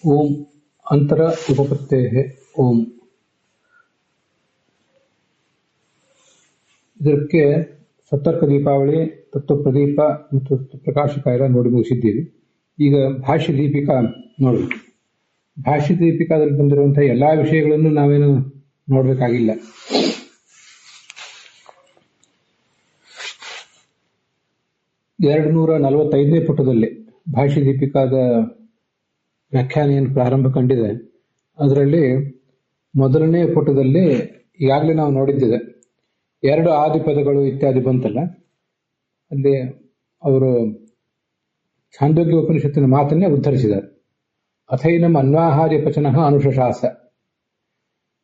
ಓಂ ಅಂತರ ಉಪಪತ್ತೇಃ ಓಂ. ಇದಕ್ಕೆ ಸತ್ತರ್ಕ ದೀಪಾವಳಿ, ತತ್ವಪ್ರದೀಪ ಮತ್ತು ಪ್ರಕಾಶಕ ಎಲ್ಲ ನೋಡಿ ಮುಗಿಸಿದ್ದೀವಿ. ಈಗ ಭಾಷ್ಯ ದೀಪಿಕಾ ನೋಡಬೇಕು. ಭಾಷ್ಯ ದೀಪಿಕಾದಲ್ಲಿ ಬಂದಿರುವಂತಹ ಎಲ್ಲಾ ವಿಷಯಗಳನ್ನು ನಾವೇನು ನೋಡಬೇಕಾಗಿಲ್ಲ. (245ನೇ ಪುಟದಲ್ಲಿ ಭಾಷ್ಯ ದೀಪಿಕಾದ ವ್ಯಾಖ್ಯಾನ ಏನು ಪ್ರಾರಂಭ ಕಂಡಿದೆ ಅದರಲ್ಲಿ ಮೊದಲನೇ ಪುಟದಲ್ಲಿ ಈಗಾಗಲೇ ನಾವು ನೋಡಿದ್ದಿದೆ. 2 ಆದಿಪದಗಳು ಇತ್ಯಾದಿ ಬಂತಲ್ಲ, ಅಲ್ಲಿ ಅವರು ಛಾಂದೋಗ್ಯ ಉಪನಿಷತ್ತಿನ ಮಾತನ್ನೇ ಉದ್ಧರಿಸಿದ್ದಾರೆ. ಅಥೈನಂ ಅನ್ವಾಹಾರ್ಯ ಪಚನಃ ಅನುಶಾಸ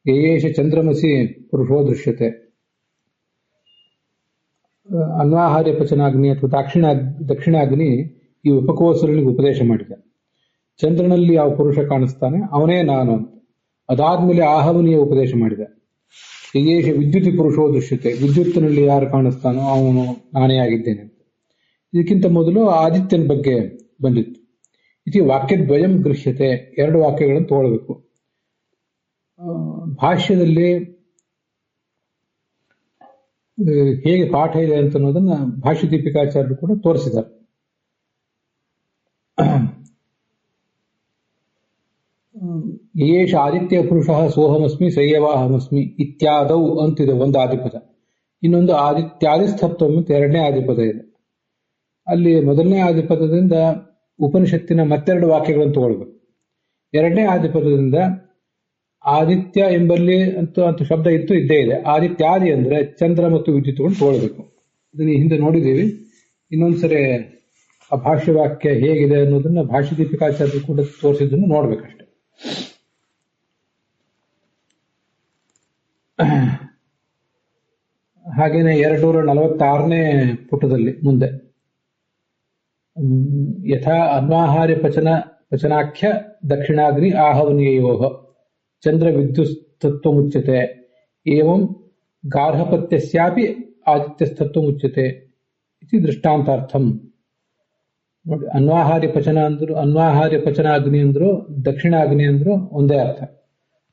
ಯಯೇಷ ಚಂದ್ರಮಸಿ ಪುರುಷೋ ದೃಶ್ಯತೆ. ಅನ್ವಾಹಾರ್ಯ ಪಚನಾಗ್ನಿ ಅಥವಾ ದಕ್ಷಿಣಾಗ್ನಿ ಈ ಉಪಕೋಸರನಿಗೆ ಉಪದೇಶ ಮಾಡಿದ. ಚಂದ್ರನಲ್ಲಿ ಯಾವ ಪುರುಷ ಕಾಣಿಸ್ತಾನೆ ಅವನೇ ನಾನು ಅಂತ. ಅದಾದ್ಮೇಲೆ ಆಹವನಿಯ ಉಪದೇಶ ಮಾಡಿದ. ಯಯೇಷ ವಿದ್ಯುತಿ ಪುರುಷೋ ದೃಶ್ಯತೆ, ವಿದ್ಯುತ್ತಿನಲ್ಲಿ ಯಾರು ಕಾಣಿಸ್ತಾನೋ ಅವನು ನಾನೇ ಆಗಿದ್ದೇನೆ ಅಂತ. ಇದಕ್ಕಿಂತ ಮೊದಲು ಆದಿತ್ಯನ ಬಗ್ಗೆ ಬಂದಿತ್ತು. ಇದು ವಾಕ್ಯದ್ವಯಂ ಗೃಹ್ಯತೆ, 2 ವಾಕ್ಯಗಳನ್ನು ತಗೊಳ್ಬೇಕು. ಭಾಷ್ಯದಲ್ಲಿ ಹೇಗೆ ಪಾಠ ಇದೆ ಅಂತ ಅನ್ನೋದನ್ನ ಭಾಷ್ಯ ದೀಪಿಕಾಚಾರ್ಯರು ಕೂಡ ತೋರಿಸಿದ್ದಾರೆ. ಯೇಷ ಆದಿತ್ಯ ಪುರುಷ ಸೋಹಮಸ್ಮಿ ಸಯ್ಯವಾಹಮಸ್ಮಿ ಇತ್ಯಾದೌ ಅಂತಿದೆ ಒಂದು ಆದಿಪದ. ಇನ್ನೊಂದು ಆದಿತ್ಯಾದಿಸ್ಥತ್ವ ಮತ್ತು 2ನೇ ಆದಿಪದ ಇದೆ. ಅಲ್ಲಿ ಮೊದಲನೇ ಆದಿಪದದಿಂದ ಉಪನಿಷತ್ತಿನ ಮತ್ತೆರಡು ವಾಕ್ಯಗಳನ್ನು ತಗೊಳ್ಬೇಕು. 2ನೇ ಆದಿಪದದಿಂದ ಆದಿತ್ಯ ಎಂಬಲ್ಲಿ ಅಂತ ಶಬ್ದ ಇದ್ದೇ ಇದೆ. ಆದಿತ್ಯಾದಿ ಅಂದ್ರೆ ಚಂದ್ರ ಮತ್ತು ವಿದ್ಯುತ್ಗಳನ್ನು ತಗೊಳ್ಬೇಕು. ಇದನ್ನ ಹಿಂದೆ ನೋಡಿದ್ದೀವಿ. ಇನ್ನೊಂದ್ಸರಿ ಆ ಭಾಷ್ಯ ವಾಕ್ಯ ಹೇಗಿದೆ ಅನ್ನೋದನ್ನ ಭಾಷ್ಯ ದೀಪಿಕಾಚಾರ್ಯರು ಕೂಡ ತೋರಿಸಿದ್ದನ್ನು ನೋಡ್ಬೇಕಷ್ಟೆ. ಹಾಗೇನೆ 246ನೇ ಪುಟದಲ್ಲಿ ಮುಂದೆ ಯಥಾ ಅನ್ವಾಹಾರ್ಯ ಪಚನಾಖ್ಯ ದಕ್ಷಿಣಾಗ್ನಿ ಆಹವನೀಯೋಃ ಚಂದ್ರ ವಿದ್ಯುಸ್ತತ್ವಮುಚ್ಯತೆ ಏವಂ ಗಾರ್ಹಪತ್ಯಸ್ಯಾಪಿ ಆದಿತ್ಯಸ್ತತ್ವಮುಚ್ಯತೆ ಇತಿ ದೃಷ್ಟಾಂತಾರ್ಥಂ. ನೋಡಿ, ಅನ್ವಾಹಾರ್ಯ ಪಚನಾಗ್ನಿ ಅಂದ್ರು ದಕ್ಷಿಣಾಗ್ನಿ ಅಂದ್ರು ಒಂದೇ ಅರ್ಥ.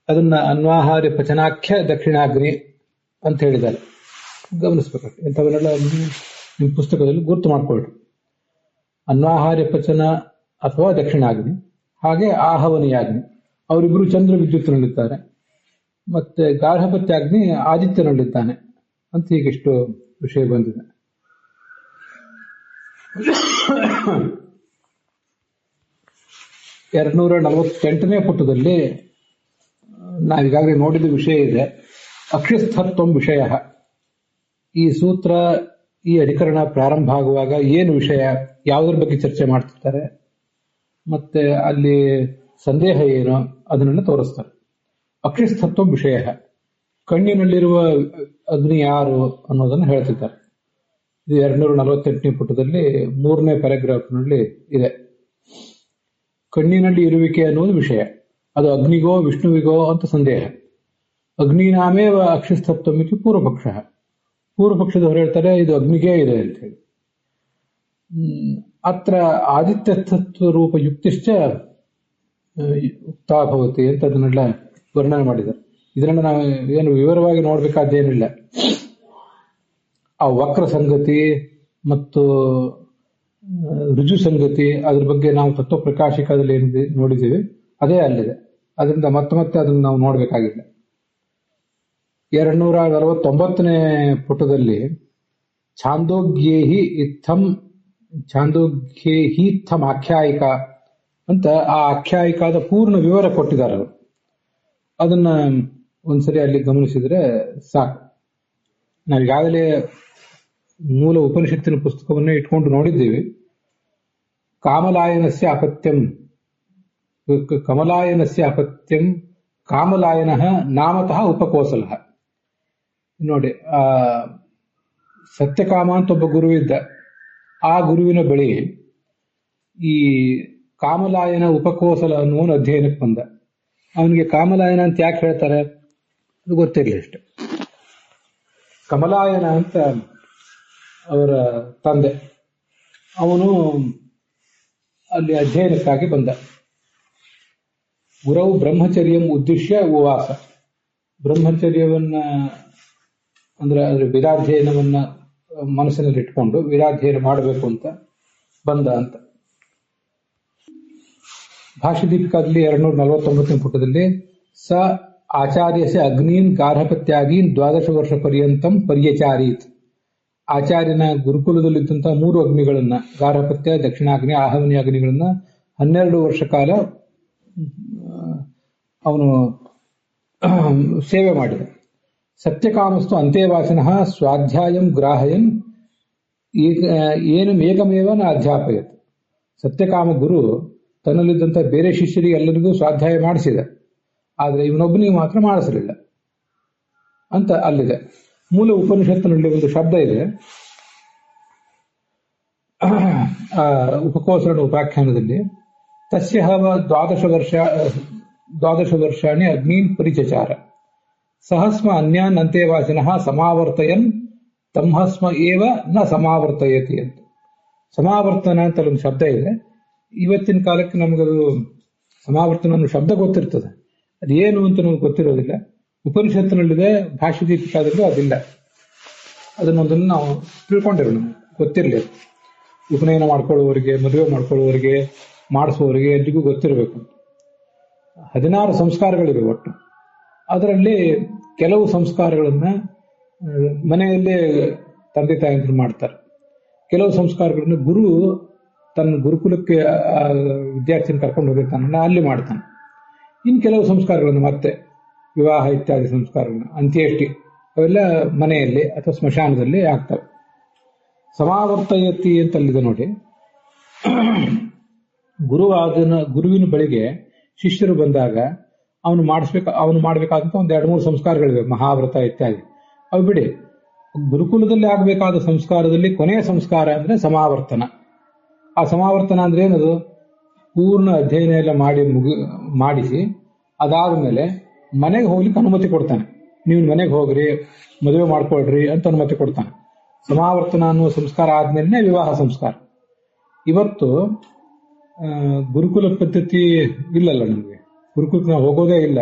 ಅದನ್ನ ಅನ್ವಾಹಾರ್ಯ ಪಚನಾಖ್ಯ ದಕ್ಷಿಣಾಗ್ನಿ ಅಂತ ಹೇಳಿದ್ದಾರೆ. ಗಮನಿಸ್ಬೇಕಾಗ್ತದೆ. ಇಂಥವನ್ನೆಲ್ಲ ನಿಮ್ಮ ಪುಸ್ತಕದಲ್ಲಿ ಗುರುತು ಮಾಡ್ಕೊಳ್ರಿ. ಅನ್ವಾಹಾರ್ಯ ಪಚನ ಅಥವಾ ದಕ್ಷಿಣಾಗ್ನಿ, ಹಾಗೆ ಆಹವನೀಯಾಗ್ನಿ ಅವರಿಬ್ಬರು ಚಂದ್ರ ವಿದ್ಯುತ್ನಲ್ಲಿದ್ದಾರೆ. ಮತ್ತೆ ಗಾರ್ಹಪತ್ಯಾಗ್ನಿ ಆದಿತ್ಯನಲ್ಲಿದ್ದಾನೆ ಅಂತ ಹೀಗಿಷ್ಟು ವಿಷಯ ಬಂದಿದೆ. 248ನೇ ಪುಟದಲ್ಲಿ ನಾವೀಗಾಗಲೇ ನೋಡಿದ ವಿಷಯ ಇದೆ. ಅಕ್ಷಿಸ್ಥತ್ವಂ ವಿಷಯ. ಈ ಸೂತ್ರ, ಈ ಅಧಿಕರಣ ಪ್ರಾರಂಭ ಆಗುವಾಗ ಏನು ವಿಷಯ, ಯಾವುದರ ಬಗ್ಗೆ ಚರ್ಚೆ ಮಾಡ್ತಿರ್ತಾರೆ, ಮತ್ತೆ ಅಲ್ಲಿ ಸಂದೇಹ ಏನು ಅದನ್ನೆಲ್ಲ ತೋರಿಸ್ತಾರೆ. ಅಕ್ಷಿಸ್ಥತ್ವಂ ವಿಷಯ, ಕಣ್ಣಿನಲ್ಲಿರುವ ಅಗ್ನಿ ಯಾರು ಅನ್ನೋದನ್ನು ಹೇಳ್ತಿದ್ದಾರೆ. ಇದು 248ನೇ ಪುಟದಲ್ಲಿ 3ನೇ ಪ್ಯಾರಾಗ್ರಾಫ್ನಲ್ಲಿ ಇದೆ. ಕಣ್ಣಿನಲ್ಲಿ ಇರುವಿಕೆ ಅನ್ನೋದು ವಿಷಯ. ಅದು ಅಗ್ನಿಗೋ ವಿಷ್ಣುವಿಗೋ ಅಂತ ಸಂದೇಹ. ಅಗ್ನಿನಾಮೇ ಅಕ್ಷಿಸ್ಥತ್ವಂ ಇತಿ ಪೂರ್ವಪಕ್ಷ. ಪೂರ್ವಪಕ್ಷದವರು ಹೇಳ್ತಾರೆ ಇದು ಅಗ್ನಿಗೇ ಇದೆ ಅಂತ ಹೇಳಿ. ಅತ್ರ ಆದಿತ್ಯತತ್ವ ರೂಪ ಯುಕ್ತಿಶ್ಚ ಉಕ್ತಾ ಭವತಿ ಅಂತ ಅದನ್ನೆಲ್ಲ ವರ್ಣನೆ ಮಾಡಿದ್ದಾರೆ. ಇದನ್ನ ನಾವು ಏನು ವಿವರವಾಗಿ ನೋಡ್ಬೇಕಾದ್ದೇನಿಲ್ಲ. ಆ ವಕ್ರ ಸಂಗತಿ ಮತ್ತು ರುಜು ಸಂಗತಿ ಅದ್ರ ಬಗ್ಗೆ ನಾವು ತತ್ವ ಪ್ರಕಾಶಿಕದಲ್ಲಿ ಏನಿದೆ ನೋಡಿದ್ದೀವಿ, ಅದೇ ಅಲ್ಲಿದೆ. ಅದರಿಂದ ಮತ್ತೆ ಅದನ್ನು ನಾವು ನೋಡ್ಬೇಕಾಗಿಲ್ಲ. 249ನೇ ಪುಟದಲ್ಲಿ ಛಾಂದೋಗ್ಯೇಹಿತ್ಥಂ ಆಖ್ಯಾಯಿಕ ಅಂತ ಆ ಆಖ್ಯಾಯಿಕಾದ ಪೂರ್ಣ ವಿವರ ಕೊಟ್ಟಿದ್ದಾರೆ ಅವರು. ಅದನ್ನ ಒಂದ್ಸರಿ ಅಲ್ಲಿ ಗಮನಿಸಿದ್ರೆ ಸಾಕು. ನಾವೀಗಾಗಲೇ ಮೂಲ ಉಪನಿಷತ್ತಿನ ಪುಸ್ತಕವನ್ನೇ ಇಟ್ಕೊಂಡು ನೋಡಿದ್ದೀವಿ. ಕಮಲಾಯನಸ್ಯ ಅಪತ್ಯಂ ಕಾಮಲಾಯನಃ ನಾಮತಃ ಉಪಕೋಸಲಃ. ನೋಡಿ, ಸತ್ಯಕಾಮ ಅಂತ ಒಬ್ಬ ಗುರು ಇದ್ದ. ಆ ಗುರುವಿನ ಬಳಿ ಈ ಕಾಮಲಾಯನ ಉಪಕೋಸಲ ಅನ್ನುವನು ಅಧ್ಯಯನಕ್ಕೆ ಬಂದ. ಅವನಿಗೆ ಕಾಮಲಾಯನ ಅಂತ ಯಾಕೆ ಹೇಳ್ತಾರೆ ಅದು ಗೊತ್ತಿರಲಿ ಅಷ್ಟೆ. ಕಮಲಾಯನ ಅಂತ ಅವರ ತಂದೆ, ಅವನು ಅಲ್ಲಿ ಅಧ್ಯಯನಕ್ಕಾಗಿ ಬಂದ. ಗುರವು ಬ್ರಹ್ಮಚರ್ಯಂ ಉದ್ದೇಶ್ಯ ಉವಾಸ. ಬ್ರಹ್ಮಚರ್ಯವನ್ನ ಅಂದ್ರೆ ವೇದಾಧ್ಯಯನವನ್ನ ಮನಸ್ಸಿನಲ್ಲಿ ಇಟ್ಕೊಂಡು ವೇದಾಧ್ಯಯನ ಮಾಡಬೇಕು ಅಂತ ಬಂದ ಅಂತ. ಭಾಷ್ಯದೀಪಿಕಾದಲ್ಲಿ 249ನೇ ಪುಟದಲ್ಲಿ ಸ ಆಚಾರ್ಯಸ ಅಗ್ನೀನ್ ಗಾರ್ಹಪತ್ಯಾಗೀನ್ 12 ವರ್ಷ ಪರ್ಯಂತಂ ಪರ್ಯಚಾರೀತ್. ಆಚಾರ್ಯನ ಗುರುಕುಲದಲ್ಲಿದ್ದಂತಹ 3 ಅಗ್ನಿಗಳನ್ನ, ಗಾರ್ಹಪತ್ಯ, ದಕ್ಷಿಣಾಗ್ನಿ, ಆಹವನಿ ಅಗ್ನಿಗಳನ್ನ 12 ವರ್ಷ ಕಾಲ ಅವನು ಸೇವೆ ಮಾಡಿದ. ಸತ್ಯಕಾಮಸ್ತು ಅಂತೇವಾಸಿನಃ ಸ್ವಾಧ್ಯಾಯಂ ಗ್ರಾಹಯನ್ ಏನು ಏಕಮೇವ ನ ಅಧ್ಯಾಪಯತ್. ಸತ್ಯಕಾಮ ಗುರು ತನ್ನಲ್ಲಿದ್ದಂಥ ಬೇರೆ ಶಿಷ್ಯರಿಗೆ ಎಲ್ಲರಿಗೂ ಸ್ವಾಧ್ಯಾಯ ಮಾಡಿಸಿದ, ಆದರೆ ಇವನೊಬ್ಬನಿಗೆ ಮಾತ್ರ ಮಾಡಿಸಲಿಲ್ಲ ಅಂತ ಅಲ್ಲಿದೆ. ಮೂಲ ಉಪನಿಷತ್ತಿನಲ್ಲಿ ಒಂದು ಶಬ್ದ ಇದೆ, ಉಪಕೋಸರಣ ಉಪಾಖ್ಯಾನದಲ್ಲಿ ತಸ್ಯ ಹವ 12 ವರ್ಷಾಣಿ ಅಗ್ನೀನ್ ಪರಿಚಚಾರ ಸಹಸ್ಮ ಅನ್ಯಾನ್ ಅಂತೇವಾಸಿನಃ ಸಮಾವರ್ತಯನ್ ತಮ್ಹಸ್ಮ ಏವ ನ ಸಮಾವರ್ತಯತಿ ಅಂತ. ಸಮಾವರ್ತನ ಅಂತ ಒಂದು ಶಬ್ದ ಇದೆ. ಇವತ್ತಿನ ಕಾಲಕ್ಕೆ ನಮಗದು ಸಮಾವರ್ತನ ಅನ್ನೋ ಶಬ್ದ ಗೊತ್ತಿರ್ತದೆ, ಅದೇನು ಅಂತ ನಮ್ಗೆ ಗೊತ್ತಿರೋದಿಲ್ಲ. ಉಪನಿಷತ್ತಿನಲ್ಲಿದೆ, ಭಾಷ್ಯದೀಪಿಕಾದಲ್ಲೂ ಅದಿಲ್ಲ. ಅದನ್ನೊಂದನ್ನು ನಾವು ತಿಳ್ಕೊಂಡಿರೋಣ, ಗೊತ್ತಿರಲಿ. ಉಪನಯನ ಮಾಡ್ಕೊಳ್ಳುವವರಿಗೆ, ಮದುವೆ ಮಾಡ್ಕೊಳ್ಳುವವರಿಗೆ, ಮಾಡಿಸುವವರಿಗೆ ಎಲ್ರಿಗೂ ಗೊತ್ತಿರಬೇಕು. 16 ಸಂಸ್ಕಾರಗಳಿವೆ ಒಟ್ಟು. ಅದರಲ್ಲಿ ಕೆಲವು ಸಂಸ್ಕಾರಗಳನ್ನ ಮನೆಯಲ್ಲೇ ತಂದೆ ತಾಯಂದ್ರು ಮಾಡ್ತಾರೆ, ಕೆಲವು ಸಂಸ್ಕಾರಗಳನ್ನ ಗುರು ತನ್ನ ಗುರುಕುಲಕ್ಕೆ ವಿದ್ಯಾರ್ಥಿನ ಕರ್ಕೊಂಡು ಹೋಗಿರ್ತಾನಲ್ಲ ಅಲ್ಲಿ ಮಾಡ್ತಾನೆ. ಇನ್ನು ಕೆಲವು ಸಂಸ್ಕಾರಗಳನ್ನು ಮತ್ತೆ ವಿವಾಹ ಇತ್ಯಾದಿ ಸಂಸ್ಕಾರಗಳನ್ನ, ಅಂತ್ಯೇಷ್ಟಿ, ಅವೆಲ್ಲ ಮನೆಯಲ್ಲಿ ಅಥವಾ ಸ್ಮಶಾನದಲ್ಲಿ ಆಗ್ತವೆ. ಸಮಾವರ್ತಯತಿ ಅಂತಲ್ಲಿದೆ ನೋಡಿ. ಗುರುವಿನ ಬಳಿಗೆ ಶಿಷ್ಯರು ಬಂದಾಗ ಅವನು ಮಾಡಬೇಕಾದಂತ ಒಂದು 2-3 ಸಂಸ್ಕಾರಗಳಿವೆ, ಮಹಾವ್ರತ ಇತ್ಯಾದಿ. ಅವು ಬಿಡಿ, ಗುರುಕುಲದಲ್ಲಿ ಆಗಬೇಕಾದ ಸಂಸ್ಕಾರದಲ್ಲಿ ಕೊನೆಯ ಸಂಸ್ಕಾರ ಅಂದ್ರೆ ಸಮಾವರ್ತನ. ಆ ಸಮಾವರ್ತನ ಅಂದ್ರೆ ಏನದು? ಪೂರ್ಣ ಅಧ್ಯಯನ ಎಲ್ಲ ಮಾಡಿಸಿ ಅದಾದ ಮೇಲೆ ಮನೆಗೆ ಹೋಗ್ಲಿಕ್ಕೆ ಅನುಮತಿ ಕೊಡ್ತಾನೆ. ನೀವು ಮನೆಗೆ ಹೋಗ್ರಿ, ಮದುವೆ ಮಾಡ್ಕೊಳ್ರಿ ಅಂತ ಅನುಮತಿ ಕೊಡ್ತಾನೆ. ಸಮಾವರ್ತನ ಅನ್ನುವ ಸಂಸ್ಕಾರ ಆದ್ಮೇಲೆ ವಿವಾಹ ಸಂಸ್ಕಾರ. ಇವತ್ತು ಗುರುಕುಲ ಪದ್ಧತಿ ಇಲ್ಲಲ್ಲ, ನಮಗೆ ಗುರುಕುಲಕ್ಕೆ ನಾವು ಹೋಗೋದೇ ಇಲ್ಲ.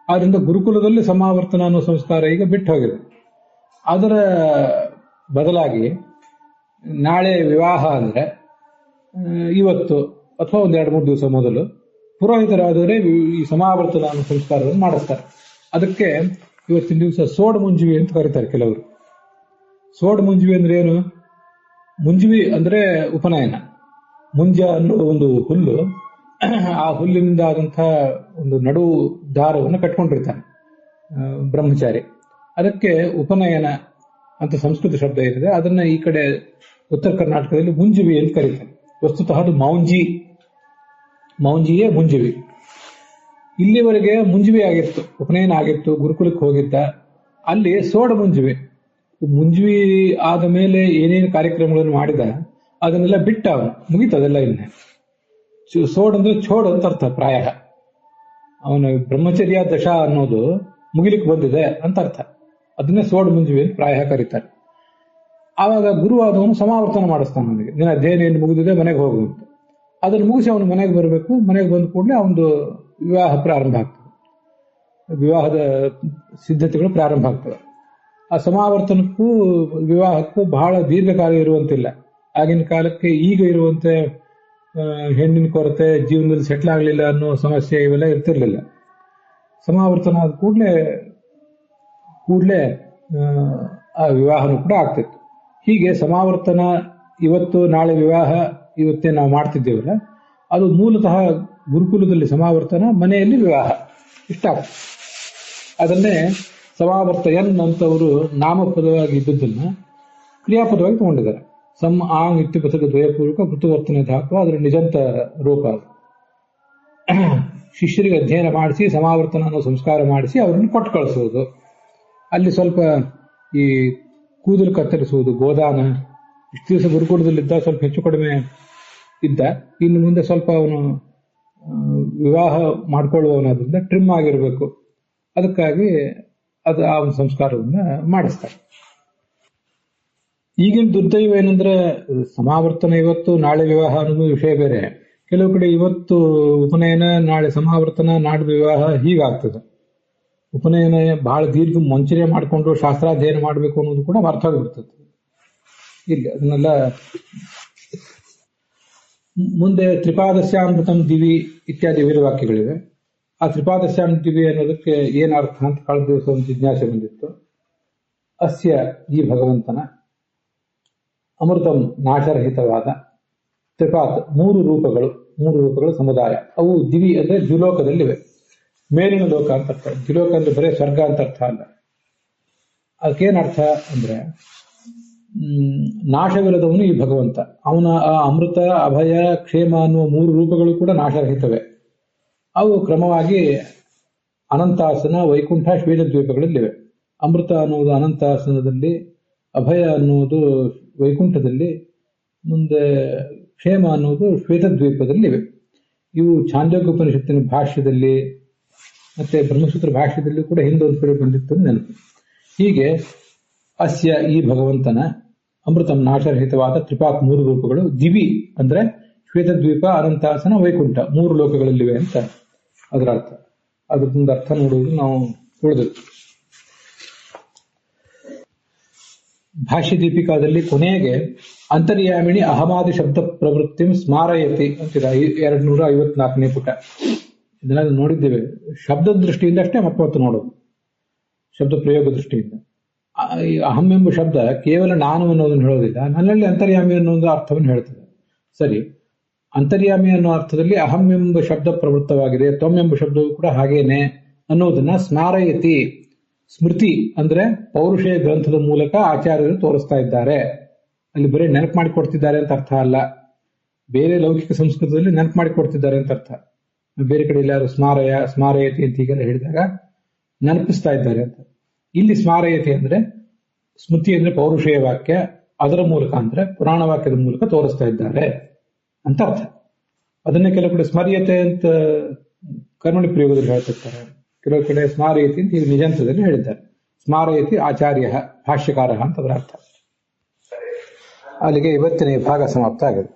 ಆದ್ರಿಂದ ಗುರುಕುಲದಲ್ಲಿ ಸಮಾವರ್ತನ ಅನ್ನೋ ಸಂಸ್ಕಾರ ಈಗ ಬಿಟ್ಟು ಹೋಗಿದೆ. ಅದರ ಬದಲಾಗಿ ನಾಳೆ ವಿವಾಹ ಅಂದ್ರೆ ಇವತ್ತು ಅಥವಾ ಒಂದು 2-3 ದಿವಸ ಮೊದಲು ಪುರೋಹಿತರಾದವರೇ ಈ ಸಮಾವರ್ತನ ಅನ್ನೋ ಸಂಸ್ಕಾರವನ್ನು ಮಾಡಿಸ್ತಾರೆ. ಅದಕ್ಕೆ ಇವತ್ತಿನ ದಿವಸ ಸೋಡ್ ಮುಂಜುವಿ ಅಂತ ಕರೀತಾರೆ ಕೆಲವರು. ಸೋಡ್ ಮುಂಜುವಿ ಅಂದ್ರೆ ಏನು? ಮುಂಜುವಿ ಅಂದ್ರೆ ಉಪನಯನ. ಮುಂಜ ಅನ್ನೋ ಒಂದು ಹುಲ್ಲು, ಆ ಹುಲ್ಲಿನಿಂದ ಆದಂತಹ ಒಂದು ನಡು ದಾರವನ್ನು ಕಟ್ಕೊಂಡಿರ್ತಾನೆ ಬ್ರಹ್ಮಚಾರಿ. ಅದಕ್ಕೆ ಉಪನಯನ ಅಂತ ಸಂಸ್ಕೃತ ಶಬ್ದ ಇದೆ. ಅದನ್ನ ಈ ಕಡೆ ಉತ್ತರ ಕರ್ನಾಟಕದಲ್ಲಿ ಮುಂಜುವಿ ಅಂತ ಕರೀತಾರೆ. ವಸ್ತುತಃ ಅದು ಮೌಂಜಿಯೇ ಮುಂಜುವಿ. ಇಲ್ಲಿವರೆಗೆ ಮುಂಜುವಿ ಆಗಿತ್ತು, ಉಪನಯನ ಆಗಿತ್ತು, ಗುರುಕುಲಕ್ಕೆ ಹೋಗಿದ್ದ. ಅಲ್ಲಿ ಸೋಡ ಮುಂಜುವಿ. ಮುಂಜುವಿ ಆದ ಮೇಲೆ ಏನೇನು ಕಾರ್ಯಕ್ರಮಗಳನ್ನು ಮಾಡಿದ ಅದನ್ನೆಲ್ಲ ಬಿಟ್ಟ ಅವನು, ಮುಗೀತದೆಲ್ಲ. ಇನ್ನೇ ಸೋಡ್ ಅಂದ್ರೆ ಛೋಡ್ ಅಂತ ಅರ್ಥ. ಪ್ರಾಯ ಅವನ ಬ್ರಹ್ಮಚರ್ಯ ದಶಾ ಅನ್ನೋದು ಮುಗಿಲಿಕ್ಕೆ ಬಂದಿದೆ ಅಂತ ಅರ್ಥ. ಅದನ್ನೇ ಸೋಡ್ ಮುಂಜುವಿ ಅಂತ ಪ್ರಾಯ ಕರೀತಾರೆ. ಆವಾಗ ಗುರುವಾದವನು ಸಮಾವರ್ತನ ಮಾಡಿಸ್ತಾನೆ ಅವನಿಗೆ. ನಿನ್ನ ಅಧ್ಯಯನ ಏನು ಮುಗಿದಿದೆ, ಮನೆಗೆ ಹೋಗುವಂತ. ಅದನ್ನು ಮುಗಿಸಿ ಅವನು ಮನೆಗೆ ಬರಬೇಕು. ಮನೆಗೆ ಬಂದ ಕೂಡಲೇ ಅವನದು ವಿವಾಹ ಪ್ರಾರಂಭ ಆಗ್ತದೆ, ವಿವಾಹದ ಸಿದ್ಧತೆಗಳು ಪ್ರಾರಂಭ ಆಗ್ತವೆ. ಆ ಸಮಾವರ್ತನಕ್ಕೂ ವಿವಾಹಕ್ಕೂ ಬಹಳ ದೀರ್ಘಕಾಲ ಇರುವಂತಿಲ್ಲ. ಆಗಿನ ಕಾಲಕ್ಕೆ ಈಗ ಇರುವಂತೆ ಹೆಣ್ಣಿನ ಕೊರತೆ, ಜೀವನದಲ್ಲಿ ಸೆಟ್ಲ್ ಆಗಲಿಲ್ಲ ಅನ್ನೋ ಸಮಸ್ಯೆ ಇವೆಲ್ಲ ಇರ್ತಿರ್ಲಿಲ್ಲ. ಸಮಾವರ್ತನ ಆದ ಕೂಡಲೇ ಆ ವಿವಾಹನೂ ಕೂಡ ಆಗ್ತಿತ್ತು. ಹೀಗೆ ಸಮಾವರ್ತನ ಇವತ್ತು ನಾಳೆ ವಿವಾಹ ಇವತ್ತೇ ನಾವು ಮಾಡ್ತಿದ್ದೇವಲ್ಲ, ಅದು ಮೂಲತಃ ಗುರುಕುಲದಲ್ಲಿ ಸಮಾವರ್ತನ, ಮನೆಯಲ್ಲಿ ವಿವಾಹ, ಇಷ್ಟ ಆಗ್ತದೆ. ಅದನ್ನೇ ಸಮಾವರ್ತಯನ್ ಅಂತವರು ನಾಮಪದವಾಗಿ ಇದ್ದದ್ದನ್ನ ಕ್ರಿಯಾಪದವಾಗಿ ತಗೊಂಡಿದ್ದಾರೆ. ಸಮ್ ಆಂಗ್ ಇತ್ಯುಪಸರ್ಗ ದ್ವಯಪೂರ್ವಕ ಕೃತವರ್ತನೆ ಧಾತು, ಅದರ ನಿಜಂತ ರೂಪ. ಶಿಷ್ಯರಿಗೆ ಅಧ್ಯಯನ ಮಾಡಿಸಿ ಸಮಾವರ್ತನ ಅನ್ನೋ ಸಂಸ್ಕಾರ ಮಾಡಿಸಿ ಅವರನ್ನು ಕೊಟ್ಟು ಕಳಿಸುವುದು. ಅಲ್ಲಿ ಸ್ವಲ್ಪ ಈ ಕೂದಲು ಕತ್ತರಿಸುವುದು, ಗೋದಾನ. ಇಷ್ಟು ದಿವಸ ಗುರುಕುಲದಲ್ಲಿದ್ದ, ಸ್ವಲ್ಪ ಹೆಚ್ಚು ಕಡಿಮೆ ಇದ್ದ, ಇನ್ನು ಮುಂದೆ ಸ್ವಲ್ಪ ಅವನು ವಿವಾಹ ಮಾಡಿಕೊಳ್ಳುವವನಾದ್ರಿಂದ ಟ್ರಿಮ್ ಆಗಿರಬೇಕು. ಅದಕ್ಕಾಗಿ ಆ ಒಂದು ಸಂಸ್ಕಾರವನ್ನ ಮಾಡಿಸ್ತಾರೆ. ಈಗಿನ ದುರ್ದೈವ ಏನಂದ್ರೆ, ಸಮಾವರ್ತನ ಇವತ್ತು, ನಾಳೆ ವಿವಾಹ ಅನ್ನೋದು ವಿಷಯ ಬೇರೆ. ಕೆಲವು ಕಡೆ ಇವತ್ತು ಉಪನಯನ, ನಾಳೆ ಸಮಾವರ್ತನ, ನಾಡಿದ ವಿವಾಹ ಹೀಗಾಗ್ತದೆ. ಉಪನಯನ ಬಹಳ ದೀರ್ಘ ಮುಂಚೆನೆ ಮಾಡಿಕೊಂಡು ಶಾಸ್ತ್ರಾಧ್ಯಯನ ಮಾಡಬೇಕು ಅನ್ನೋದು ಕೂಡ ಅರ್ಥ ಆಗಿಬಿಡ್ತದೆ. ಇಲ್ಲಿ ಅದನ್ನೆಲ್ಲ ಮುಂದೆ ತ್ರಿಪಾದಸ್ಯಾಮೃತಂ ದಿವಿ ಇತ್ಯಾದಿ ವೀರವಾಕ್ಯಗಳಿವೆ. ಆ ತ್ರಿಪಾದಸ್ಯಾಂ ದಿವಿ ಅನ್ನೋದಕ್ಕೆ ಏನ್ ಅರ್ಥ ಅಂತ ಕಳೆದ ದಿವಸ ಒಂದು ಜಿಜ್ಞಾಸೆ ಬಂದಿತ್ತು. ಅಸ್ಯ ಈ ಭಗವಂತನ ಅಮೃತಂ ನಾಶರಹಿತವಾದ ತ್ರಿಪಾತ್ ಮೂರು ರೂಪಗಳು ಸಮುದಾಯ. ಅವು ದಿವಿ ಅಂದ್ರೆ ದ್ವಿಲೋಕದಲ್ಲಿವೆ, ಮೇಲಿನ ಲೋಕ ಅಂತ ಅರ್ಥ. ದ್ವಿಲೋಕ ಅಂದ್ರೆ ಬರೇ ಸ್ವರ್ಗ ಅಂತ ಅರ್ಥ ಅಲ್ಲ. ಅದಕ್ಕೇನರ್ಥ ಅಂದ್ರೆ ನಾಶವಿಲ್ಲದವನು ಈ ಭಗವಂತ. ಅವನ ಆ ಅಮೃತ, ಅಭಯ, ಕ್ಷೇಮ ಅನ್ನುವ ಮೂರು ರೂಪಗಳು ಕೂಡ ನಾಶರಹಿತವೆ. ಅವು ಕ್ರಮವಾಗಿ ಅನಂತಾಸನ, ವೈಕುಂಠ, ಶ್ವೇತದ್ವೀಪಗಳಲ್ಲಿವೆ. ಅಮೃತ ಅನ್ನುವುದು ಅನಂತಾಸನದಲ್ಲಿ, ಅಭಯ ಅನ್ನುವುದು ವೈಕುಂಠದಲ್ಲಿ, ಮುಂದೆ ಕ್ಷೇಮ ಅನ್ನುವುದು ಶ್ವೇತದ್ವೀಪದಲ್ಲಿವೆ. ಇವು ಛಾಂದೋಗ್ಯೋಪನಿಷತ್ತಿನ ಭಾಷ್ಯದಲ್ಲಿ ಮತ್ತೆ ಬ್ರಹ್ಮಸೂತ್ರ ಭಾಷ್ಯದಲ್ಲಿ ಕೂಡ ಹಿಂದೊಂದು ಕಡೆ ಬಂದಿತ್ತು ನೆನಪು. ಹೀಗೆ ಅಸ್ಯ ಈ ಭಗವಂತನ ಅಮೃತಂ ನಾಶರಹಿತವಾದ ತ್ರಿಪಾತ್ ಮೂರು ರೂಪಗಳು ದಿವಿ ಅಂದ್ರೆ ಶ್ವೇತದ್ವೀಪ, ಅನಂತಾಸನ, ವೈಕುಂಠ ಮೂರು ಲೋಕಗಳಲ್ಲಿವೆ ಅಂತ ಅದರ ಅರ್ಥ. ಅದರಿಂದ ಅರ್ಥ ನೋಡುವುದು ನಾವು ಉಳಿದದ್ದು. ಭಾಷ್ಯ ದೀಪಿಕಾದಲ್ಲಿ ಕೊನೆಗೆ ಅಂತರ್ಯಾಮಿಣಿ ಅಹಮಾದಿ ಶಬ್ದ ಪ್ರವೃತ್ತಿ ಸ್ಮಾರಯತಿ ಅಂತಿದೆ 254ನೇ ಪುಟ. ಇದನ್ನೆಲ್ಲ ನೋಡಿದ್ದೇವೆ. ಶಬ್ದದ ದೃಷ್ಟಿಯಿಂದ ಅಷ್ಟೇ ಮತ್ತೆ ನೋಡೋದು, ಶಬ್ದ ಪ್ರಯೋಗ ದೃಷ್ಟಿಯಿಂದ. ಅಹಂ ಎಂಬ ಶಬ್ದ ಕೇವಲ ನಾನು ಅನ್ನೋದನ್ನು ಹೇಳೋದಿಲ್ಲ, ನನ್ನಲ್ಲಿ ಅಂತರ್ಯಾಮಿ ಅನ್ನೋ ಒಂದು ಅರ್ಥವನ್ನು ಹೇಳ್ತದೆ. ಸರಿ, ಅಂತರ್ಯಾಮಿ ಅನ್ನೋ ಅರ್ಥದಲ್ಲಿ ಅಹಂ ಎಂಬ ಶಬ್ದ ಪ್ರವೃತ್ತವಾಗಿದೆ, ತ್ವಂ ಎಂಬ ಶಬ್ದವು ಕೂಡ ಹಾಗೇನೆ ಅನ್ನೋದನ್ನ ಸ್ಮಾರಯತಿ, ಸ್ಮೃತಿ ಅಂದ್ರೆ ಪೌರುಷೇಯ ಗ್ರಂಥದ ಮೂಲಕ ಆಚಾರ್ಯರು ತೋರಿಸ್ತಾ ಇದ್ದಾರೆ. ಅಲ್ಲಿ ಬರೀ ನೆನಪು ಮಾಡಿಕೊಡ್ತಿದ್ದಾರೆ ಅಂತ ಅರ್ಥ ಅಲ್ಲ, ಬೇರೆ ಲೌಕಿಕ ಸಂಸ್ಕೃತದಲ್ಲಿ ನೆನಪು ಮಾಡಿಕೊಡ್ತಿದ್ದಾರೆ ಅಂತ ಅರ್ಥ. ಬೇರೆ ಕಡೆ ಎಲ್ಲಾರು ಸ್ಮಾರಯತಿ ಅಂತ ಹೀಗೆಲ್ಲ ಹೇಳಿದಾಗ ನೆನಪಿಸ್ತಾ ಇದ್ದಾರೆ ಅಂತ. ಇಲ್ಲಿ ಸ್ಮಾರಯತಿ ಅಂದ್ರೆ ಸ್ಮೃತಿ ಅಂದ್ರೆ ಪೌರುಷೇಯ ವಾಕ್ಯ, ಅದರ ಮೂಲಕ ಅಂದ್ರೆ ಪುರಾಣ ವಾಕ್ಯದ ಮೂಲಕ ತೋರಿಸ್ತಾ ಇದ್ದಾರೆ ಅಂತ ಅರ್ಥ. ಅದನ್ನೇ ಕೆಲವು ಕಡೆ ಸ್ಮರ್ಯತೆ ಅಂತ ಕರ್ಮಣಿ ಪ್ರಯೋಗದಲ್ಲಿ ಹೇಳ್ತಿರ್ತಾರೆ, ಕೆಲವು ಕಡೆ ಸ್ಮಾರಯತಿ ಅಂತ ಈಗ ನಿಜಾಂತದಲ್ಲಿ ಹೇಳಿದ್ದಾರೆ. ಸ್ಮಾರಯತಿ ಆಚಾರ್ಯ ಭಾಷ್ಯಕಾರ ಅಂತ ಅದರ ಅರ್ಥ. ಅಲ್ಲಿಗೆ ಇವತ್ತಿನ ಈ ಭಾಗ ಸಮಾಪ್ತ ಆಗಿದೆ.